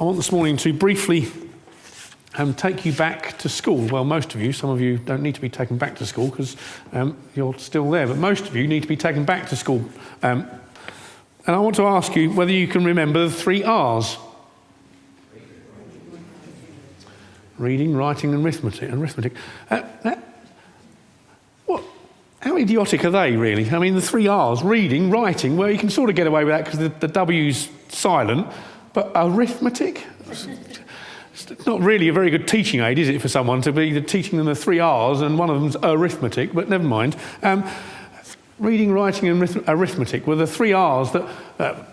I want this morning to briefly take you back to school. Well, most of you, some of you don't need to be taken back to school because you're still there, but most of you need to be taken back to school. And I want to ask you whether you can remember the 3 R's. Reading, writing and arithmetic. How idiotic are they, really? I mean, the 3 R's, reading, writing, well, you can sort of get away with that because the W's silent, but arithmetic? It's not really a very good teaching aid, is it, for someone to be teaching them the 3 R's and one of them's arithmetic, but never mind. Reading, writing and arithmetic were the 3 R's that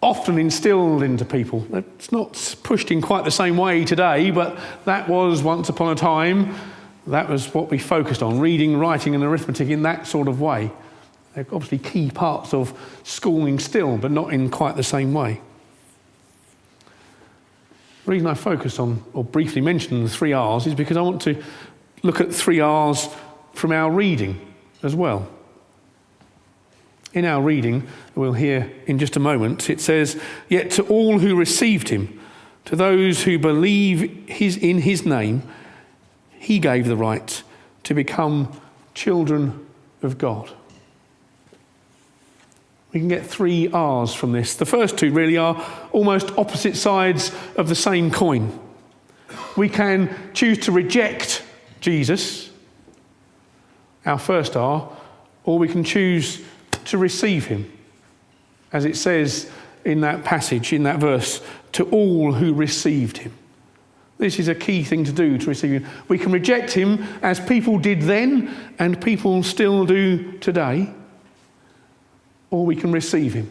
often instilled into people. It's not pushed in quite the same way today, but that was once upon a time. That was what we focused on, reading, writing and arithmetic in that sort of way. They're obviously key parts of schooling still, but not in quite the same way. The reason I focus on, or briefly mention the 3 R's, is because I want to look at 3 R's from our reading as well. In our reading, we'll hear in just a moment, it says, "Yet to all who received him, to those who believe in his name, he gave the right to become children of God." We can get 3 R's from this. The first 2 really are almost opposite sides of the same coin. We can choose to reject Jesus, our first R, or we can choose to receive him. As it says in that passage, in that verse, to all who received him. This is a key thing to do, to receive him. We can reject him as people did then and people still do today, or we can receive him.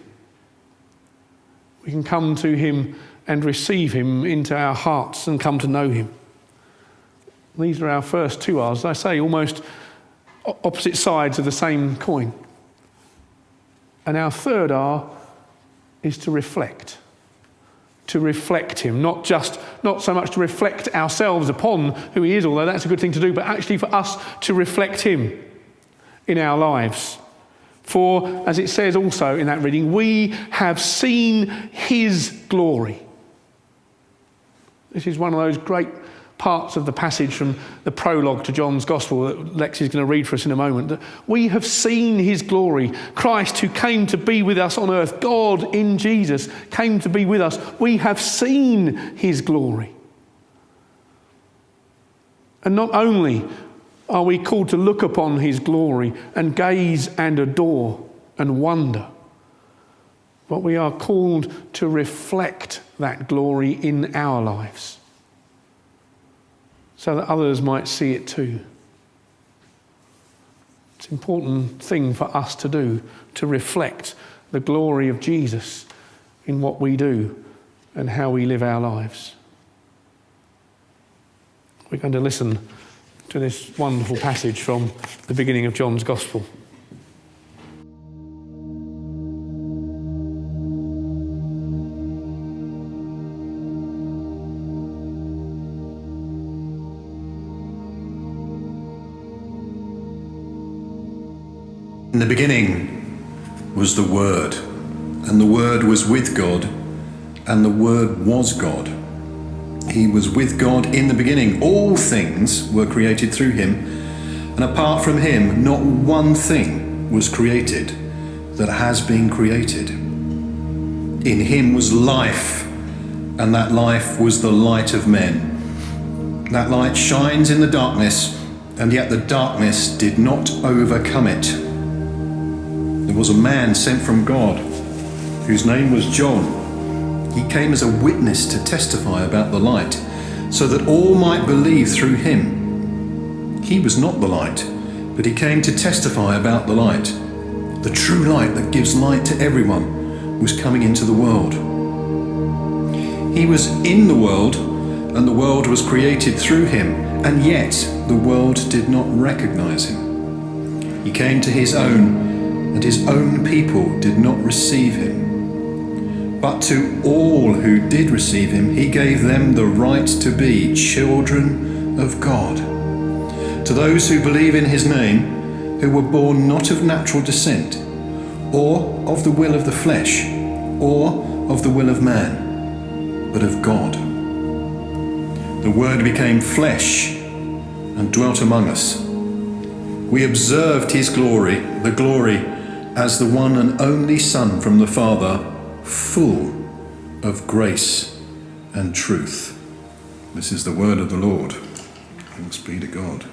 We can come to him and receive him into our hearts and come to know him. These are our first 2 R's. As I say, almost opposite sides of the same coin. And our third R is to reflect. To reflect him, not so much to reflect ourselves upon who he is, although that's a good thing to do, but actually for us to reflect him in our lives. For, as it says also in that reading, we have seen his glory. This is one of those great parts of the passage from the prologue to John's Gospel that Lex is going to read for us in a moment. That we have seen his glory. Christ, who came to be with us on earth, God in Jesus came to be with us. We have seen his glory. And not only are we called to look upon his glory and gaze and adore and wonder, but we are called to reflect that glory in our lives, so that others might see it too. It's an important thing for us to do, to reflect the glory of Jesus in what we do and how we live our lives. We're going to listen to this wonderful passage from the beginning of John's Gospel. In the beginning was the Word, and the Word was with God, and the Word was God. He was with God in the beginning. All things were created through him, and apart from him, not one thing was created that has been created. In him was life, and that life was the light of men. That light shines in the darkness, and yet the darkness did not overcome it. There was a man sent from God, whose name was John. He came as a witness to testify about the light, so that all might believe through him. He was not the light, but he came to testify about the light. The true light that gives light to everyone was coming into the world. He was in the world, and the world was created through him, and yet the world did not recognize him. He came to his own, and his own people did not receive him. But to all who did receive him, he gave them the right to be children of God. To those who believe in his name, who were born not of natural descent, or of the will of the flesh, or of the will of man, but of God. The Word became flesh and dwelt among us. We observed his glory, the glory as the one and only Son from the Father, full of grace and truth. This is the word of the Lord. Thanks be to God.